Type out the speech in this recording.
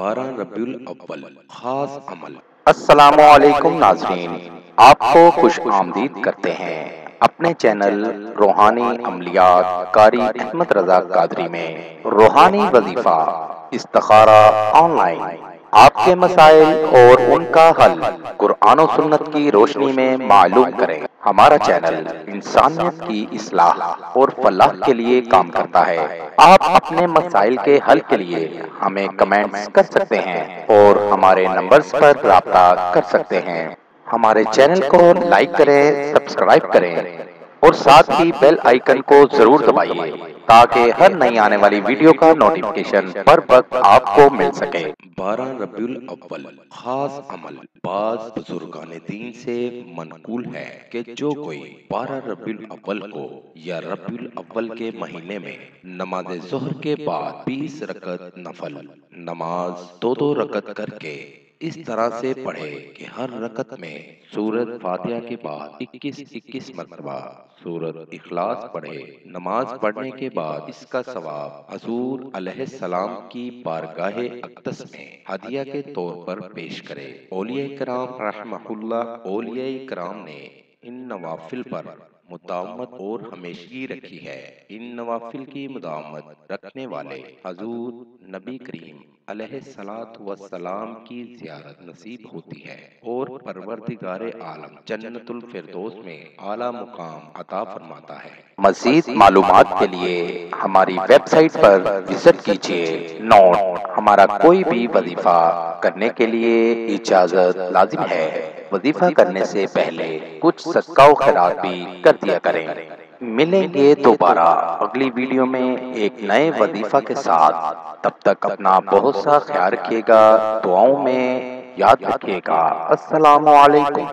12 ربیع الاول خاص عمل۔ السلام علیکم ناظرین، آپ کو خوش آمدید کرتے ہیں اپنے چینل روحانی عملیات قاری احمد رضا قادری میں۔ روحانی وظیفہ استخارہ آن لائن، آپ کے مسائل اور ان کا حل قرآن و سنت کی روشنی میں معلوم کریں۔ ہمارا چینل انسانیت کی اصلاح اور فلاح کے لیے کام کرتا ہے۔ آپ اپنے مسائل کے حل کے لیے ہمیں کمنٹس کر سکتے ہیں اور ہمارے نمبرز پر رابطہ کر سکتے ہیں۔ ہمارے چینل کو لائک کریں، سبسکرائب کریں اور ساتھ ہی بیل آئیکن کو ضرور دبائیے تاکہ ہر نئی آنے والی ویڈیو کا نوٹیفیکیشن بر وقت آپ کو مل سکے۔ 12 ربیع الاول خاص عمل۔ بعض بزرگان دین سے منقول ہے کہ جو کوئی 12 ربیع الاول کو یا ربیع الاول کے مہینے میں نماز ظہر کے بعد 20 رکعت نفل نماز 2 رکعت کر کے اس طرح سے پڑھے کہ ہر رکعت میں سورۃ فاتحہ کے بعد 21 مرتبہ سورۃ اخلاص پڑھے۔ نماز پڑھنے کے بعد اس کا ثواب حضور علیہ السلام کی بارگاہ اقدس میں ہدیہ کے طور پر پیش کرے۔ اولیاء کرام رحمہ اللہ، اولیاء کرام نے ان نوافل پر مداومت اور ہمیشگی رکھی ہے۔ ان نوافل کی مداومت رکھنے والے حضور نبی کریم علیہ الصلوۃ والسلام کی زیارت نصیب ہوتی ہے اور پروردگار عالم جنت الفردوس میں اعلیٰ مقام عطا فرماتا ہے۔ مزید معلومات کے لیے ہماری ویب سائٹ پر وزٹ کیجیے۔ نوٹ: ہمارا کوئی بھی وظیفہ کرنے کے لیے اجازت لازم ہے۔ وظیفہ کرنے سے پہلے کچھ صدقہ و خیرات بھی کر دیا کریں۔ ملیں گے دوبارہ اگلی ویڈیو میں ایک نئے وظیفہ کے ساتھ۔ تب تک اپنا بہت سا خیال رکھیے گا، دعاؤں میں یاد رکھیے گا۔ السلام علیکم۔